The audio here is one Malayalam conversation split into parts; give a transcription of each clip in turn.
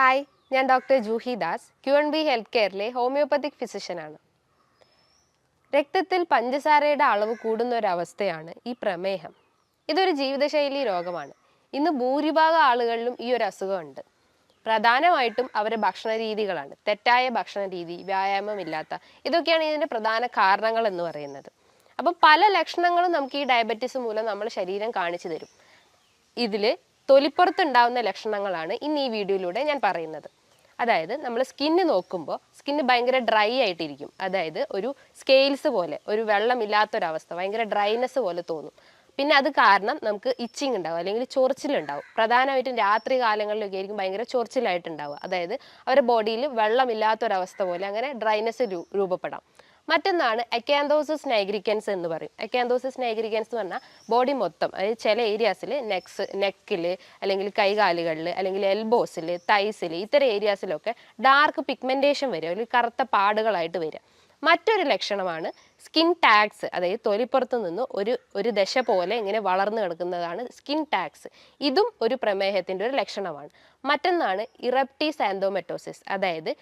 ഹായ്, ഞാൻ doctor Juhi Das, Q&B health കെയറിലെ ഹോമിയോപ്പത്തിക് ഫിസിഷ്യനാണ്. രക്തത്തിൽ പഞ്ചസാരയുടെ അളവ് കൂടുന്ന ഒരവസ്ഥയാണ് ഈ പ്രമേഹം. ഇതൊരു ജീവിതശൈലി രോഗമാണ്. ഇന്ന് ഭൂരിഭാഗം ആളുകളിലും ഈ ഒരു അസുഖമുണ്ട്. പ്രധാനമായിട്ടും അവരുടെ ഭക്ഷണ രീതികളാണ്. തെറ്റായ ഭക്ഷണ രീതി, വ്യായാമമില്ലാത്ത, ഇതൊക്കെയാണ് ഇതിൻ്റെ പ്രധാന കാരണങ്ങൾ എന്ന് പറയുന്നത്. അപ്പം പല ലക്ഷണങ്ങളും നമുക്ക് ഈ ഡയബറ്റീസ് മൂലം നമ്മുടെ ശരീരം കാണിച്ചു തരും. ഇതിൽ തൊലിപ്പുറത്തുണ്ടാവുന്ന ലക്ഷണങ്ങളാണ് ഇന്ന് ഈ വീഡിയോയിലൂടെ ഞാൻ പറയുന്നത്. അതായത് നമ്മൾ സ്കിന്ന് നോക്കുമ്പോൾ സ്കിന്ന് ഭയങ്കര ഡ്രൈ ആയിട്ടിരിക്കും. അതായത് ഒരു സ്കെയിൽസ് പോലെ, ഒരു വെള്ളമില്ലാത്തൊരവസ്ഥ, ഭയങ്കര ഡ്രൈനെസ് പോലെ തോന്നും. പിന്നെ അത് കാരണം നമുക്ക് ഇച്ചിങ് ഉണ്ടാവും, അല്ലെങ്കിൽ ചൊറിച്ചിലുണ്ടാവും. പ്രധാനമായിട്ടും രാത്രി കാലങ്ങളിലൊക്കെ ആയിരിക്കും ഭയങ്കര ചൊറിച്ചിലായിട്ടുണ്ടാവുക. അതായത് അവരുടെ ബോഡിയിൽ വെള്ളമില്ലാത്തൊരവസ്ഥ പോലെ അങ്ങനെ ഡ്രൈനെസ് രൂപപ്പെടാം. മറ്റൊന്നാണ് അക്കാന്തോസിസ് നൈഗ്രിക്കൻസ് എന്ന് പറയും. അക്കാന്തോസിസ് നൈഗ്രിക്കൻസ് എന്ന് പറഞ്ഞാൽ ബോഡി മൊത്തം, അതായത് ചില ഏരിയാസിൽ നെക്കിൽ, അല്ലെങ്കിൽ കൈകാലുകളിൽ, അല്ലെങ്കിൽ എൽബോസിൽ, തൈസിൽ, ഇത്തരം ഏരിയാസിലൊക്കെ ഡാർക്ക് പിഗ്മെൻറ്റേഷൻ വരിക, അല്ലെങ്കിൽ കറുത്ത പാടുകളായിട്ട് വരിക. മറ്റൊരു ലക്ഷണമാണ് സ്കിൻ ടാഗ്സ്, അതായത് തൊലിപ്പുറത്ത് നിന്ന് ഒരു ദശ പോലെ ഇങ്ങനെ വളർന്നു കിടക്കുന്നതാണ് സ്കിൻ ടാഗ്സ്. ഇതും ഒരു പ്രമേഹത്തിൻ്റെ ഒരു ലക്ഷണമാണ്. മറ്റൊന്നാണ് ഇറപ്റ്റീസ് ആൻഡോമെറ്റോസിസ്, അതായത്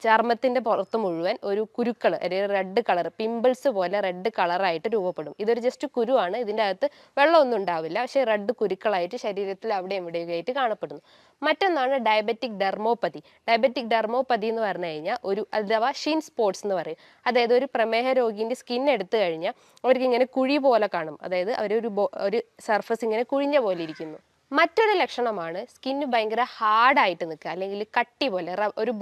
ചർമ്മത്തിൻ്റെ പുറത്ത് മുഴുവൻ ഒരു കുരുക്കൾ, അല്ലെങ്കിൽ റെഡ് കളർ, പിമ്പിൾസ് പോലെ റെഡ് കളറായിട്ട് രൂപപ്പെടും. ഇതൊരു ജസ്റ്റ് കുരുവാണ്, ഇതിൻ്റെ അകത്ത് വെള്ളമൊന്നും ഉണ്ടാവില്ല, പക്ഷേ റെഡ് കുരുക്കളായിട്ട് ശരീരത്തിൽ അവിടെയും ഇവിടെയൊക്കെ ആയിട്ട് കാണപ്പെടുന്നു. മറ്റൊന്നാണ് ഡയബറ്റിക് ഡെർമോപ്പതി. ഡയബറ്റിക് ഡെർമോപ്പതി എന്ന് പറഞ്ഞു കഴിഞ്ഞാൽ അഥവാ ഷിൻ സ്പോട്സ് എന്ന് പറയും. അതായത് ഒരു പ്രമേഹ രോഗീൻ്റെ സ്കിൻ എടുത്തു കഴിഞ്ഞാൽ അവർക്ക് ഇങ്ങനെ കുഴി പോലെ കാണും. അതായത് ഒരു സർഫസ് ഇങ്ങനെ കുഴിഞ്ഞ പോലെ ഇരിക്കുന്നു. മറ്റൊരു ലക്ഷണമാണ് സ്കിന്ന് ഭയങ്കര ഹാർഡായിട്ട് നിൽക്കുക, അല്ലെങ്കിൽ കട്ടി പോലെ. ഒരു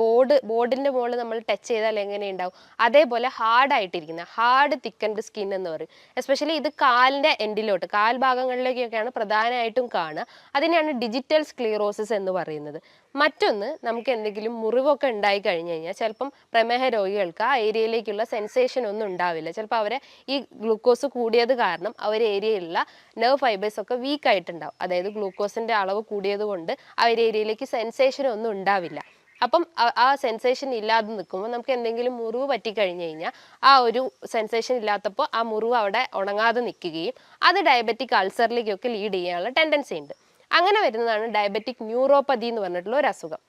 ബോർഡിൻ്റെ മുകളിൽ നമ്മൾ ടച്ച് ചെയ്താൽ എങ്ങനെയുണ്ടാവും, അതേപോലെ ഹാർഡായിട്ടിരിക്കുന്ന, ഹാർഡ് തിക്കൻഡ് സ്കിൻ എന്ന് പറയും. എസ്പെഷ്യലി ഇത് കാലിൻ്റെ എൻഡിലോട്ട്, കാൽ ഭാഗങ്ങളിലേക്കൊക്കെയാണ് പ്രധാനമായിട്ടും കാണുക. അതിനെയാണ് ഡിജിറ്റൽ സ്ക്ലീറോസിസ് എന്ന് പറയുന്നത്. മറ്റൊന്ന്, നമുക്ക് എന്തെങ്കിലും മുറിവൊക്കെ ഉണ്ടായി കഴിഞ്ഞ് കഴിഞ്ഞാൽ ചിലപ്പം പ്രമേഹ രോഗികൾക്ക് ആ ഏരിയയിലേക്കുള്ള സെൻസേഷൻ ഒന്നും ഉണ്ടാവില്ല. ചിലപ്പോൾ അവരെ ഈ ഗ്ലൂക്കോസ് കൂടിയത് കാരണം അവർ ഏരിയയിലുള്ള നെർവ് ഫൈബേഴ്സ് ഒക്കെ വീക്ക് ആയിട്ടുണ്ടാവും. അതായത് ഗ്ലൂക്കോസിൻ്റെ അളവ് കൂടിയത് കൊണ്ട് ആ ഒരു ഏരിയയിലേക്ക് സെൻസേഷൻ ഒന്നും ഉണ്ടാവില്ല. അപ്പം ആ സെൻസേഷൻ ഇല്ലാതെ നിൽക്കുമ്പോൾ നമുക്ക് എന്തെങ്കിലും മുറിവ് പറ്റിക്കഴിഞ്ഞ് കഴിഞ്ഞാൽ ആ ഒരു സെൻസേഷൻ ഇല്ലാത്തപ്പോൾ ആ മുറിവ് അവിടെ ഉണങ്ങാതെ നിൽക്കുകയും അത് ഡയബറ്റിക് അൾസറിലേക്കൊക്കെ ലീഡ് ചെയ്യാനുള്ള ടെൻഡൻസി ഉണ്ട്. അങ്ങനെ വരുന്നതാണ് ഡയബറ്റിക് ന്യൂറോപ്പതി എന്ന് പറഞ്ഞിട്ടുള്ള ഒരു അസുഖം.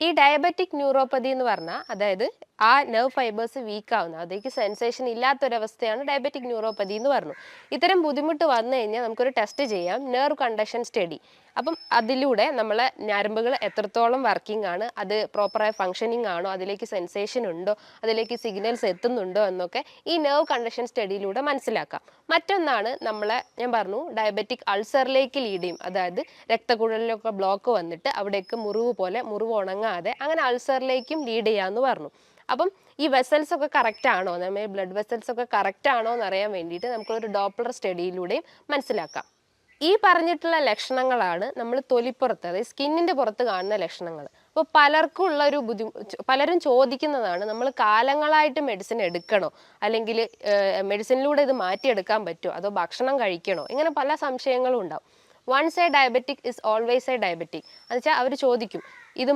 ഈ ഡയബറ്റിക് ന്യൂറോപ്പതി എന്ന് പറഞ്ഞാൽ അതായത് ആ നെർവ് ഫൈബേഴ്സ് വീക്ക് ആവുന്ന, അതേക്ക് സെൻസേഷൻ ഇല്ലാത്തൊരവസ്ഥയാണ് ഡയബറ്റിക് ന്യൂറോപ്പതി എന്ന് പറഞ്ഞു. ഇത്തരം ബുദ്ധിമുട്ട് വന്നു കഴിഞ്ഞാൽ നമുക്കൊരു ടെസ്റ്റ് ചെയ്യാം, നെർവ് കണ്ടക്ഷൻ സ്റ്റഡി. അപ്പം അതിലൂടെ നമ്മളെ ഞരമ്പുകൾ എത്രത്തോളം വർക്കിംഗ് ആണ്, അത് പ്രോപ്പറായ ഫങ്ഷനിങ് ആണോ, അതിലേക്ക് സെൻസേഷൻ ഉണ്ടോ, അതിലേക്ക് സിഗ്നൽസ് എത്തുന്നുണ്ടോ എന്നൊക്കെ ഈ നെർവ് കണ്ടക്ഷൻ സ്റ്റഡിയിലൂടെ മനസ്സിലാക്കാം. മറ്റൊന്നാണ് ഞാൻ പറഞ്ഞു ഡയബറ്റിക് അൾസറിലേക്ക് ലീഡ് ചെയ്യും. അതായത് രക്തക്കുഴലിലൊക്കെ ബ്ലോക്ക് വന്നിട്ട് അവിടേക്ക് മുറിവ് ഉണങ്ങാതെ അങ്ങനെ അൾസറിലേക്കും ലീഡ് ചെയ്യാമെന്ന് പറഞ്ഞു. അപ്പം ഈ വെസൽസ് ഒക്കെ കറക്റ്റ് ആണോ, നമ്മുടെ ബ്ലഡ് വെസൽസ് ഒക്കെ കറക്റ്റ് ആണോ എന്ന് അറിയാൻ വേണ്ടിയിട്ട് നമുക്കൊരു ഡോപ്ലർ സ്റ്റഡിയിലൂടെയും മനസ്സിലാക്കാം. ഈ പറഞ്ഞിട്ടുള്ള ലക്ഷണങ്ങളാണ് നമ്മൾ തൊലിപ്പുറത്ത്, അതായത് സ്കിന്നിൻ്റെ പുറത്ത് കാണുന്ന ലക്ഷണങ്ങൾ. അപ്പോൾ പലർക്കും ഉള്ള ഒരു പലരും ചോദിക്കുന്നതാണ്, നമ്മൾ കാലങ്ങളായിട്ട് മെഡിസിൻ എടുക്കണോ, അല്ലെങ്കിൽ മെഡിസിനിലൂടെ ഇത് മാറ്റിയെടുക്കാൻ പറ്റുമോ, അതോ ഭക്ഷണം കഴിക്കണോ, ഇങ്ങനെ പല സംശയങ്ങളും ഉണ്ടാവും. Once a diabetic is always a diabetic എന്ന് വെച്ചാൽ അവർ ചോദിക്കും, ഇത്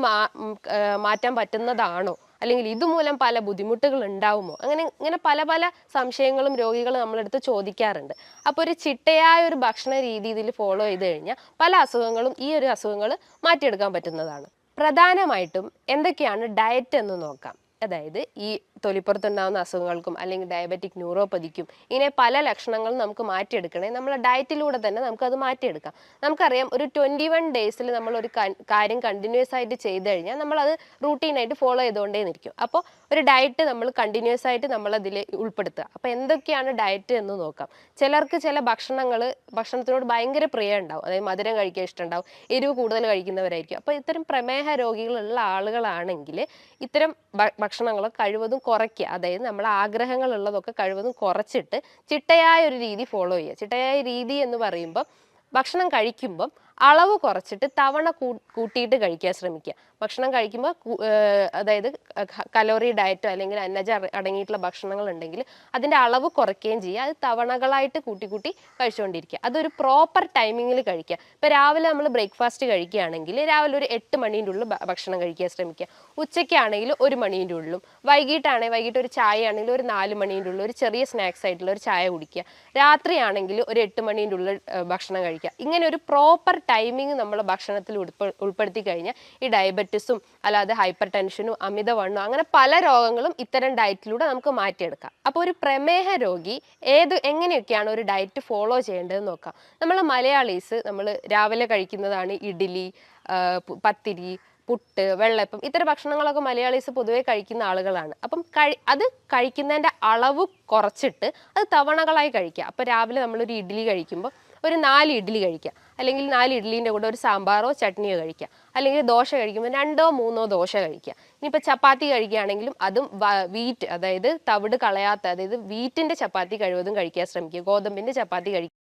മാറ്റാൻ പറ്റുന്നതാണോ, അല്ലെങ്കിൽ ഇതുമൂലം പല ബുദ്ധിമുട്ടുകൾ ഉണ്ടാവുമോ, ഇങ്ങനെ പല സംശയങ്ങളും രോഗികൾ നമ്മളെടുത്ത് ചോദിക്കാറുണ്ട്. അപ്പോൾ ഒരു ചിട്ടയായ ഒരു ഭക്ഷണ രീതി ഇതിൽ ഫോളോ ചെയ്ത് കഴിഞ്ഞാൽ പല അസുഖങ്ങളും ഈ ഒരു അസുഖങ്ങൾ മാറ്റിയെടുക്കാൻ പറ്റുന്നതാണ്. പ്രധാനമായിട്ടും എന്തൊക്കെയാണ് ഡയറ്റ് എന്ന് നോക്കാം. അതായത് ഈ തൊലിപ്പുറത്തുണ്ടാകുന്ന അസുഖങ്ങൾക്കും അല്ലെങ്കിൽ ഡയബറ്റിക് ന്യൂറോപ്പതിക്കും ഇങ്ങനെ പല ലക്ഷണങ്ങളും നമുക്ക് മാറ്റിയെടുക്കണേ നമ്മളെ ഡയറ്റിലൂടെ തന്നെ നമുക്കത് മാറ്റിയെടുക്കാം. നമുക്കറിയാം, ഒരു 21 ഡേയ്സിൽ നമ്മളൊരു കാര്യം കണ്ടിന്യൂസ് ആയിട്ട് ചെയ്ത് കഴിഞ്ഞാൽ നമ്മളത് റൂട്ടീനായിട്ട് ഫോളോ ചെയ്തുകൊണ്ടേന്നിരിക്കും. അപ്പോൾ ഒരു ഡയറ്റ് നമ്മൾ കണ്ടിന്യൂസ് ആയിട്ട് നമ്മളതിൽ ഉൾപ്പെടുത്തുക. അപ്പോൾ എന്തൊക്കെയാണ് ഡയറ്റ് എന്ന് നോക്കാം. ചിലർക്ക് ചില ഭക്ഷണത്തിനോട് ഭയങ്കര പ്രിയം ഉണ്ടാവും, അതായത് മധുരം കഴിക്കാൻ ഇഷ്ടമുണ്ടാവും, എരിവ് കൂടുതൽ കഴിക്കുന്നവരായിരിക്കും. അപ്പോൾ ഇത്തരം പ്രമേഹ രോഗികളുള്ള ആളുകളാണെങ്കിൽ ഇത്തരം ഭക്ഷണങ്ങൾ കഴിവതും കുറയ്ക്കുക. അതായത് നമ്മളെ ആഗ്രഹങ്ങളുള്ളതൊക്കെ കഴിവതും കുറച്ചിട്ട് ചിട്ടയായ ഒരു രീതി ഫോളോ ചെയ്യുക. ചിട്ടയായ രീതി എന്ന് പറയുമ്പോൾ ഭക്ഷണം കഴിക്കുമ്പം അളവ് കുറച്ചിട്ട് തവണ കൂട്ടിയിട്ട് കഴിക്കാൻ ശ്രമിക്കുക. ഭക്ഷണം കഴിക്കുമ്പോൾ അതായത് കലോറി ഡയറ്റോ അല്ലെങ്കിൽ അന്നജ അടങ്ങിയിട്ടുള്ള ഭക്ഷണങ്ങൾ ഉണ്ടെങ്കിൽ അതിൻ്റെ അളവ് കുറയ്ക്കുകയും ചെയ്യുക. അത് തവണകളായിട്ട് കൂട്ടി കഴിച്ചുകൊണ്ടിരിക്കുക. അതൊരു പ്രോപ്പർ ടൈമിങ്ങിൽ കഴിക്കുക. ഇപ്പോൾ രാവിലെ നമ്മൾ ബ്രേക്ക്ഫാസ്റ്റ് കഴിക്കുകയാണെങ്കിൽ രാവിലെ ഒരു 8 മണീൻ്റെ ഉള്ളിൽ ഭക്ഷണം കഴിക്കാൻ ശ്രമിക്കുക. ഉച്ചയ്ക്കാണെങ്കിൽ 1 മണീൻ്റെ ഉള്ളിലും, വൈകിട്ട് ഒരു ചായ ആണെങ്കിൽ ഒരു 4 മണീൻ്റെ ഉള്ളിൽ ഒരു ചെറിയ സ്നാക്സ് ആയിട്ടുള്ള ഒരു ചായ കുടിക്കുക. രാത്രിയാണെങ്കിൽ ഒരു 8 മണീൻ്റെ ഉള്ളിൽ ഭക്ഷണം കഴിക്കുക. ഇങ്ങനെ ഒരു പ്രോപ്പർ ടൈമിംഗ് നമ്മൾ ഭക്ഷണത്തിൽ ഉൾപ്പെടുത്തി കഴിഞ്ഞാൽ ഈ ഡയബറ്റിസും അല്ലാതെ ഹൈപ്പർ ടെൻഷനും അമിതവണ്ണവും അങ്ങനെ പല രോഗങ്ങളും ഇത്തരം ഡയറ്റിലൂടെ നമുക്ക് മാറ്റിയെടുക്കാം. അപ്പോൾ ഒരു പ്രമേഹ രോഗി എങ്ങനെയൊക്കെയാണ് ഒരു ഡയറ്റ് ഫോളോ ചെയ്യേണ്ടതെന്ന് നോക്കാം. നമ്മൾ മലയാളീസ് നമ്മൾ രാവിലെ കഴിക്കുന്നതാണ് ഇഡ്ഡലി, പത്തിരി, പുട്ട്, വെള്ളപ്പം, ഇത്തരം ഭക്ഷണങ്ങളൊക്കെ മലയാളീസ് പൊതുവേ കഴിക്കുന്ന ആളുകളാണ്. അപ്പം അത് കഴിക്കുന്നതിൻ്റെ അളവ് കുറച്ചിട്ട് അത് തവണകളായി കഴിക്കുക. അപ്പോൾ രാവിലെ നമ്മളൊരു ഇഡ്ഡലി കഴിക്കുമ്പോൾ ഒരു 4 ഇഡ്ഡലി കഴിക്കുക, അല്ലെങ്കിൽ 4 ഇഡ്ഡലീൻ്റെ കൂടെ ഒരു സാമ്പാറോ ചട്നിയോ കഴിക്കുക, അല്ലെങ്കിൽ ദോശ കഴിക്കുമ്പോൾ 2-3 ദോശ കഴിക്കുക. ഇനിയിപ്പോൾ ചപ്പാത്തി കഴിക്കുകയാണെങ്കിലും അതും വീറ്റ്, അതായത് തവിട് കളയാത്ത, അതായത് വീറ്റിൻ്റെ ചപ്പാത്തി കഴിവതും കഴിക്കാൻ ശ്രമിക്കുക. ഗോതമ്പിൻ്റെ ചപ്പാത്തി കഴിക്കുക.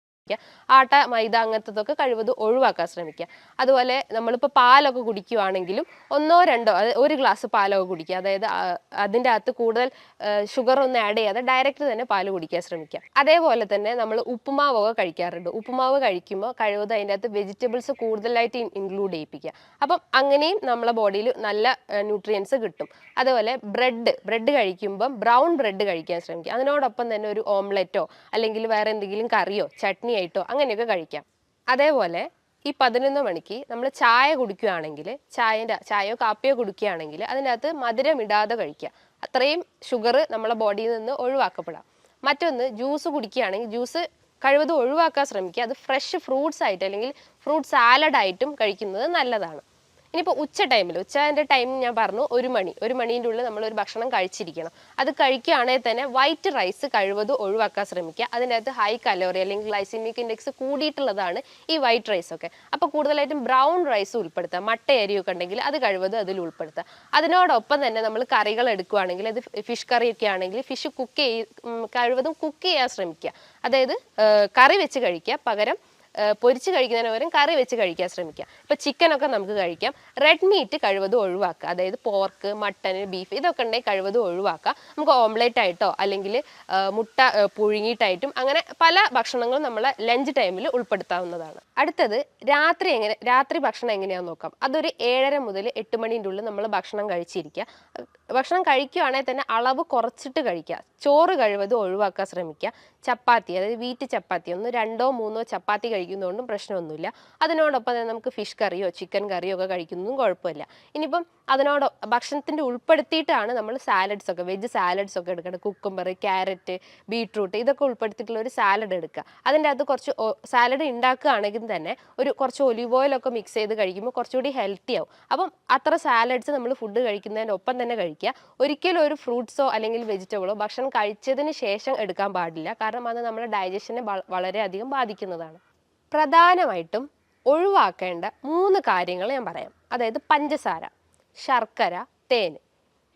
ആട്ട, മൈദ അങ്ങനത്തതൊക്കെ കഴിവതും ഒഴിവാക്കാൻ ശ്രമിക്കുക. അതുപോലെ നമ്മളിപ്പോൾ പാലൊക്കെ കുടിക്കുകയാണെങ്കിലും 1-2 ഒരു ഗ്ലാസ് പാലൊക്കെ കുടിക്കുക. അതായത് അതിൻ്റെ അകത്ത് കൂടുതൽ ഷുഗർ ഒന്നും ആഡ് ചെയ്യാതെ ഡയറക്റ്റ് തന്നെ പാല് കുടിക്കാൻ ശ്രമിക്കുക. അതേപോലെ തന്നെ നമ്മൾ ഉപ്പുമാവൊക്കെ കഴിക്കാറുണ്ട്. ഉപ്പുമാവ് കഴിക്കുമ്പോൾ കഴിവതും അതിൻ്റെ അകത്ത് വെജിറ്റബിൾസ് കൂടുതലായിട്ട് ഇൻക്ലൂഡ് ചെയ്യിപ്പിക്കുക. അപ്പം അങ്ങനെയും നമ്മളെ ബോഡിയിൽ നല്ല ന്യൂട്രിയൻസ് കിട്ടും. അതുപോലെ ബ്രെഡ് കഴിക്കുമ്പം ബ്രൗൺ ബ്രെഡ് കഴിക്കാൻ ശ്രമിക്കുക. അതിനോടൊപ്പം തന്നെ ഒരു ഓംലെറ്റോ അല്ലെങ്കിൽ വേറെ എന്തെങ്കിലും കറിയോ ചട്നി ആയിട്ടോ അങ്ങനെയൊക്കെ കഴിക്കാം. അതേപോലെ ഈ 11 മണിക്ക് നമ്മൾ ചായ കുടിക്കുകയാണെങ്കിൽ, ചായയോ കാപ്പിയോ കുടിക്കുകയാണെങ്കിൽ അതിനകത്ത് മധുരം ഇടാതെ കഴിക്കുക. അത്രയും ഷുഗർ നമ്മളെ ബോഡിയിൽ നിന്ന് ഒഴിവാക്കപ്പെടാം. മറ്റൊന്ന്, ജ്യൂസ് കുടിക്കുകയാണെങ്കിൽ ജ്യൂസ് കഴിവതും ഒഴിവാക്കാൻ ശ്രമിക്കുക. അത് ഫ്രഷ് ഫ്രൂട്ട്സ് ആയിട്ട് അല്ലെങ്കിൽ ഫ്രൂട്ട് സാലഡായിട്ടും കഴിക്കുന്നത് നല്ലതാണ്. ഇനിയിപ്പോൾ ഉച്ചൻ്റെ ടൈം ഞാൻ പറഞ്ഞു 1 മണീൻ്റെ ഉള്ളിൽ നമ്മളൊരു ഭക്ഷണം കഴിച്ചിരിക്കണം. അത് കഴിക്കുകയാണെങ്കിൽ തന്നെ വൈറ്റ് റൈസ് കഴിവതും ഒഴിവാക്കാൻ ശ്രമിക്കുക. അതിൻ്റെ അകത്ത് ഹൈ കലോറി അല്ലെങ്കിൽ ഗ്ലൈസിമിക് ഇൻഡെക്സ് കൂടിയിട്ടുള്ളതാണ് ഈ വൈറ്റ് റൈസ് ഒക്കെ. അപ്പോൾ കൂടുതലായിട്ടും ബ്രൗൺ റൈസ് ഉൾപ്പെടുത്തുക. മട്ട അരിയൊക്കെ ഉണ്ടെങ്കിൽ അത് കഴിവതും അതിൽ ഉൾപ്പെടുത്തുക. അതിനോടൊപ്പം തന്നെ നമ്മൾ കറികൾ എടുക്കുകയാണെങ്കിൽ, അത് ഫിഷ് കറിയൊക്കെ ആണെങ്കിൽ ഫിഷ് കഴിവതും കുക്ക് ചെയ്യാൻ ശ്രമിക്കുക. അതായത് കറി വെച്ച് കഴിക്കുക, പകരം പൊരിച്ച് കഴിക്കുന്നതിന് പകരം കറി വെച്ച് കഴിക്കാൻ ശ്രമിക്കുക. ഇപ്പോൾ ചിക്കനൊക്കെ നമുക്ക് കഴിക്കാം. റെഡ് മീറ്റ് കഴിവതും ഒഴിവാക്കുക. അതായത് പോർക്ക്, മട്ടൻ, ബീഫ് ഇതൊക്കെ ഉണ്ടെങ്കിൽ കഴിവതും ഒഴിവാക്കുക. നമുക്ക് ഓംലെറ്റ് ആയിട്ടോ അല്ലെങ്കിൽ മുട്ട പുഴുങ്ങിയിട്ടായിട്ടും അങ്ങനെ പല ഭക്ഷണങ്ങളും നമ്മളെ ലഞ്ച് ടൈമിൽ ഉൾപ്പെടുത്താവുന്നതാണ്. അടുത്തത് രാത്രി ഭക്ഷണം എങ്ങനെയാണെന്ന് നോക്കാം. അതൊരു 7:30 മുതൽ 8 മണീൻ്റെ ഉള്ളിൽ നമ്മൾ ഭക്ഷണം കഴിച്ചിരിക്കുക. ഭക്ഷണം കഴിക്കുകയാണെങ്കിൽ തന്നെ അളവ് കുറച്ചിട്ട് കഴിക്കുക. ചോറ് കഴിവതും ഒഴിവാക്കാൻ ശ്രമിക്കുക. ചപ്പാത്തി, അതായത് വീറ്റ് ചപ്പാത്തി, 2-3 ചപ്പാത്തി കഴിക്കുന്നതുകൊണ്ടും പ്രശ്നമൊന്നുമില്ല. അതിനോടൊപ്പം തന്നെ നമുക്ക് ഫിഷ് കറിയോ ചിക്കൻ കറിയോ ഒക്കെ കഴിക്കുന്നതും കുഴപ്പമില്ല. ഇനിയിപ്പം ഭക്ഷണത്തിൻ്റെ ഉൾപ്പെടുത്തിയിട്ടാണ് നമ്മൾ വെജ് സാലഡ്സ് ഒക്കെ എടുക്കണം. കുക്കുംബർ, ക്യാരറ്റ്, ബീട്രൂട്ട് ഇതൊക്കെ ഉൾപ്പെടുത്തിയിട്ടുള്ള ഒരു സാലഡ് എടുക്കുക. അതിൻ്റെ അകത്ത് കുറച്ച് സാലഡ് ഉണ്ടാക്കുകയാണെങ്കിൽ തന്നെ കുറച്ച് ഒലിവ് ഓയിലൊക്കെ മിക്സ് ചെയ്ത് കഴിക്കുമ്പോൾ കുറച്ചുകൂടി ഹെൽത്തി ആവും. അപ്പം അത്ര സാലഡ്സ് നമ്മൾ ഫുഡ് കഴിക്കുന്നതിനൊപ്പം തന്നെ കഴിക്കുക. ഒരിക്കലും ഒരു ഫ്രൂട്ട്സോ അല്ലെങ്കിൽ വെജിറ്റബിളോ ഭക്ഷണം കഴിച്ചതിന് ശേഷം എടുക്കാൻ പാടില്ല. കാരണം അത് നമ്മുടെ ഡൈജഷനെ വളരെയധികം ബാധിക്കുന്നതാണ്. പ്രധാനമായിട്ടും ഒഴിവാക്കേണ്ട 3 കാര്യങ്ങൾ ഞാൻ പറയാം. അതായത് പഞ്ചസാര, ശർക്കര, തേന്.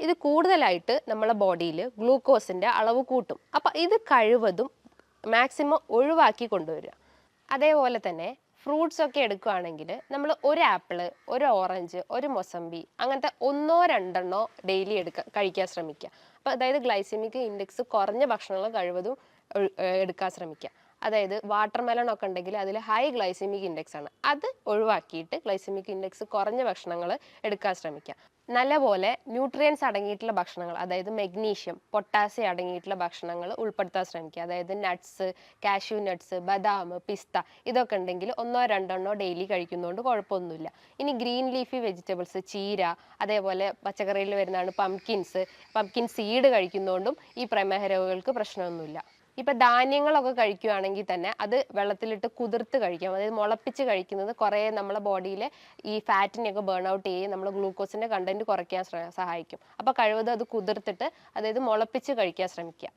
ഇത് കൂടുതലായിട്ട് നമ്മളെ ബോഡിയിൽ ഗ്ലൂക്കോസിൻ്റെ അളവ് കൂട്ടും. അപ്പം ഇത് കഴിവതും മാക്സിമം ഒഴിവാക്കി കൊണ്ടുവരിക. അതേപോലെ തന്നെ ഫ്രൂട്ട്സ് ഒക്കെ എടുക്കുകയാണെങ്കിൽ നമ്മൾ ഒരു ആപ്പിള്, ഒരു ഓറഞ്ച്, ഒരു മൊസമ്പി അങ്ങനത്തെ 1-2 ഡെയിലി കഴിക്കാൻ ശ്രമിക്കുക. അപ്പോൾ അതായത് ഗ്ലൈസെമിക് ഇൻഡെക്സ് കുറഞ്ഞ ഭക്ഷണങ്ങൾ കഴിവതും എടുക്കാൻ ശ്രമിക്കുക. അതായത് വാട്ടർ മെലൺ ഒക്കെ ഉണ്ടെങ്കിൽ അതിൽ ഹൈ ഗ്ലൈസെമിക് ഇൻഡെക്സ് ആണ്. അത് ഒഴിവാക്കിയിട്ട് ഗ്ലൈസെമിക് ഇൻഡെക്സ് കുറഞ്ഞ ഭക്ഷണങ്ങൾ എടുക്കാൻ ശ്രമിക്കുക. നല്ലപോലെ ന്യൂട്രിയൻസ് അടങ്ങിയിട്ടുള്ള ഭക്ഷണങ്ങൾ, അതായത് മെഗ്നീഷ്യം, പൊട്ടാസ്യം അടങ്ങിയിട്ടുള്ള ഭക്ഷണങ്ങൾ ഉൾപ്പെടുത്താൻ ശ്രമിക്കുക. അതായത് നട്ട്സ്, കാഷ്യൂ നട്ട്സ്, ബദാം, പിസ്ത ഇതൊക്കെ ഉണ്ടെങ്കിൽ 1-2 ഡെയിലി കഴിക്കുന്നതുകൊണ്ട് കുഴപ്പമൊന്നുമില്ല. ഇനി ഗ്രീൻ ലീഫി വെജിറ്റബിൾസ്, ചീര, അതേപോലെ പച്ചക്കറിയിൽ വരുന്നതാണ് പംകിൻ സീഡ് കഴിക്കുന്നതുകൊണ്ടും ഈ പ്രമേഹ രോഗികൾക്ക് പ്രശ്നമൊന്നുമില്ല. ഇപ്പം ധാന്യങ്ങളൊക്കെ കഴിക്കുകയാണെങ്കിൽ തന്നെ അത് വെള്ളത്തിലിട്ട് കുതിർത്ത് കഴിക്കാം. അതായത് മുളപ്പിച്ച് കഴിക്കുന്നത് കുറേ നമ്മളെ ബോഡിയിലെ ഈ ഫാറ്റിനെയൊക്കെ ബേൺ ഔട്ട് ചെയ്യും, നമ്മൾ ഗ്ലൂക്കോസിൻ്റെ കണ്ടന്റ് കുറയ്ക്കാൻ സഹായിക്കും. അപ്പോൾ കഴിവതും അത് കുതിർത്തിട്ട്, അതായത് മുളപ്പിച്ച് കഴിക്കാൻ ശ്രമിക്കുക.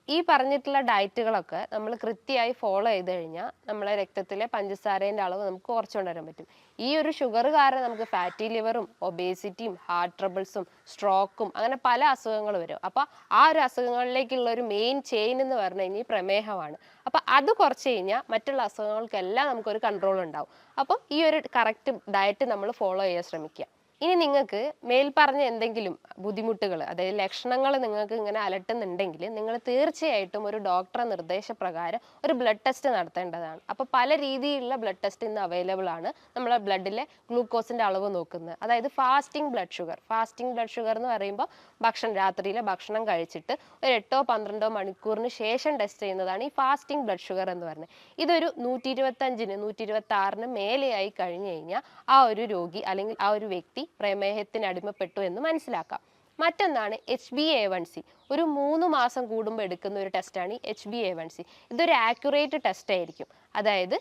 ഈ പറഞ്ഞിട്ടുള്ള ഡയറ്റുകളൊക്കെ നമ്മൾ കൃത്യമായി ഫോളോ ചെയ്ത് കഴിഞ്ഞാൽ നമ്മളെ രക്തത്തിലെ പഞ്ചസാരേൻ്റെ അളവ് നമുക്ക് കുറച്ച് കൊണ്ടുവരാൻ പറ്റും. ഈ ഒരു ഷുഗർ കാരണം നമുക്ക് ഫാറ്റി ലിവറും ഒബേസിറ്റിയും ഹാർട്ട് ട്രബിൾസും സ്ട്രോക്കും അങ്ങനെ പല അസുഖങ്ങൾ വരും. അപ്പോൾ ആ ഒരു അസുഖങ്ങളിലേക്കുള്ള ഒരു മെയിൻ ചെയിൻ എന്ന് പറഞ്ഞു കഴിഞ്ഞാൽ ഈ പ്രമേഹമാണ്. അപ്പോൾ അത് കുറച്ച് കഴിഞ്ഞാൽ മറ്റുള്ള അസുഖങ്ങൾക്കെല്ലാം നമുക്കൊരു കൺട്രോൾ ഉണ്ടാവും. അപ്പം ഈ ഒരു കറക്റ്റ് ഡയറ്റ് നമ്മൾ ഫോളോ ചെയ്യാൻ ശ്രമിക്കുക. ഇനി നിങ്ങൾക്ക് മേൽപ്പറഞ്ഞ എന്തെങ്കിലും ബുദ്ധിമുട്ടുകൾ, അതായത് ലക്ഷണങ്ങൾ നിങ്ങൾക്ക് ഇങ്ങനെ അലട്ടുന്നുണ്ടെങ്കിൽ നിങ്ങൾ തീർച്ചയായിട്ടും ഒരു ഡോക്ടറെ നിർദ്ദേശപ്രകാരം ഒരു ബ്ലഡ് ടെസ്റ്റ് നടത്തേണ്ടതാണ്. അപ്പോൾ പല രീതിയിലുള്ള ബ്ലഡ് ടെസ്റ്റ് ഇന്ന് അവൈലബിൾ ആണ്. നമ്മളെ ബ്ലഡിലെ ഗ്ലൂക്കോസിൻ്റെ അളവ് നോക്കുന്നത്, അതായത് fasting blood sugar. Fasting blood sugar എന്ന് പറയുമ്പോൾ രാത്രിയിലെ ഭക്ഷണം കഴിച്ചിട്ട് ഒരു 8-12 മണിക്കൂറിന് ശേഷം ടെസ്റ്റ് ചെയ്യുന്നതാണ് ഈ ഫാസ്റ്റിംഗ് ബ്ലഡ് ഷുഗർ എന്ന് പറയുന്നത്. ഇതൊരു 125-ന് 126-ന് മേലെയായി കഴിഞ്ഞു കഴിഞ്ഞാൽ ആ ഒരു രോഗി അല്ലെങ്കിൽ ആ ഒരു വ്യക്തി പ്രമേഹത്തിന് അടിമപ്പെട്ടു എന്ന് മനസ്സിലാക്കാം. മറ്റൊന്നാണ് HbA1c. ഒരു 3 മാസം കൂടുമ്പോൾ എടുക്കുന്ന ഒരു ടെസ്റ്റാണ് ഈ HbA1c. ഇതൊരു ആക്യുറേറ്റ് ടെസ്റ്റ് ആയിരിക്കും. അതായത്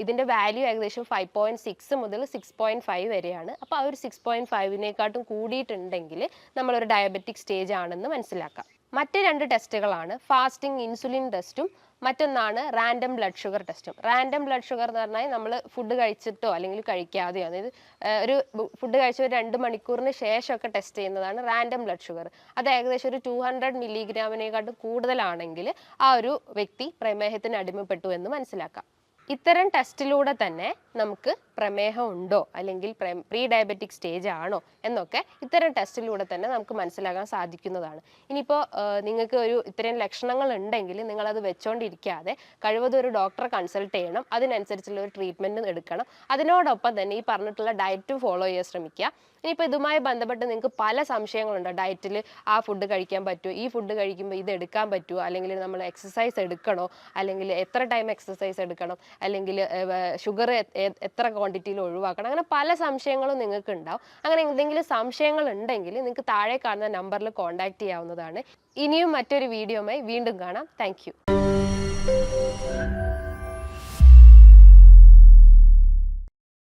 ഇതിൻ്റെ വാല്യൂ ഏകദേശം 5.6 മുതൽ 6.5 വരെയാണ്. അപ്പോൾ ആ ഒരു 6.5-നേക്കാട്ടും കൂടിയിട്ടുണ്ടെങ്കിൽ നമ്മളൊരു ഡയബറ്റിക് സ്റ്റേജ് ആണെന്ന് മനസ്സിലാക്കാം. മറ്റ് 2 ടെസ്റ്റുകളാണ് ഫാസ്റ്റിംഗ് ഇൻസുലിൻ ടെസ്റ്റും മറ്റൊന്നാണ് റാൻഡം ബ്ലഡ് ഷുഗർ ടെസ്റ്റും. റാൻഡം ബ്ലഡ് ഷുഗർ എന്ന് പറഞ്ഞാൽ നമ്മൾ ഫുഡ് കഴിച്ചിട്ടോ അല്ലെങ്കിൽ കഴിക്കാതെയോ, അതായത് ഒരു ഫുഡ് കഴിച്ച ഒരു 2 മണിക്കൂറിന് ശേഷമൊക്കെ ടെസ്റ്റ് ചെയ്യുന്നതാണ് റാൻഡം ബ്ലഡ് ഷുഗർ. അത് ഏകദേശം ഒരു 200 മില്ലിഗ്രാമിനെക്കാട്ടും കൂടുതലാണെങ്കിൽ ആ ഒരു വ്യക്തി പ്രമേഹത്തിന് അടിമപ്പെട്ടു എന്ന് മനസ്സിലാക്കാം. ഇത്തരം ടെസ്റ്റിലൂടെ തന്നെ നമുക്ക് പ്രമേഹം ഉണ്ടോ അല്ലെങ്കിൽ പ്രീ ഡയബറ്റിക് സ്റ്റേജ് ആണോ എന്നൊക്കെ ഇത്തരം ടെസ്റ്റിലൂടെ തന്നെ നമുക്ക് മനസ്സിലാക്കാൻ സാധിക്കുന്നതാണ്. ഇനിയിപ്പോൾ നിങ്ങൾക്ക് ഇത്തരം ലക്ഷണങ്ങൾ ഉണ്ടെങ്കിൽ നിങ്ങളത് വെച്ചോണ്ടിരിക്കാതെ കഴിവതും ഒരു ഡോക്ടറെ കൺസൾട്ട് ചെയ്യണം. അതിനനുസരിച്ചുള്ള ഒരു ട്രീറ്റ്മെൻറ്റ് എടുക്കണം. അതിനോടൊപ്പം തന്നെ ഈ പറഞ്ഞിട്ടുള്ള ഡയറ്റ് ഫോളോ ചെയ്യാൻ ശ്രമിക്കുക. ഇനിയിപ്പോൾ ഇതുമായി ബന്ധപ്പെട്ട് നിങ്ങൾക്ക് പല സംശയങ്ങളുണ്ട്. ഡയറ്റിൽ ആ ഫുഡ് കഴിക്കാൻ പറ്റുമോ, ഈ ഫുഡ് കഴിക്കുമ്പോൾ ഇത് എടുക്കാൻ പറ്റുമോ, അല്ലെങ്കിൽ നമ്മൾ എക്സസൈസ് എടുക്കണോ, അല്ലെങ്കിൽ എത്ര ടൈം എക്സസൈസ് എടുക്കണം, അല്ലെങ്കിൽ ഷുഗർ എത്ര ക്വാണ്ടിറ്റിയിൽ ഒഴിവാക്കണം, അങ്ങനെ പല സംശയങ്ങളും നിങ്ങൾക്ക് ഉണ്ടാവും. അങ്ങനെ എന്തെങ്കിലും സംശയങ്ങൾ ഉണ്ടെങ്കിൽ നിങ്ങൾക്ക് താഴെ കാണുന്ന നമ്പറിൽ കോൺടാക്ട് ചെയ്യാവുന്നതാണ്. ഇനിയും മറ്റൊരു വീഡിയോയുമായി വീണ്ടും കാണാം. താങ്ക്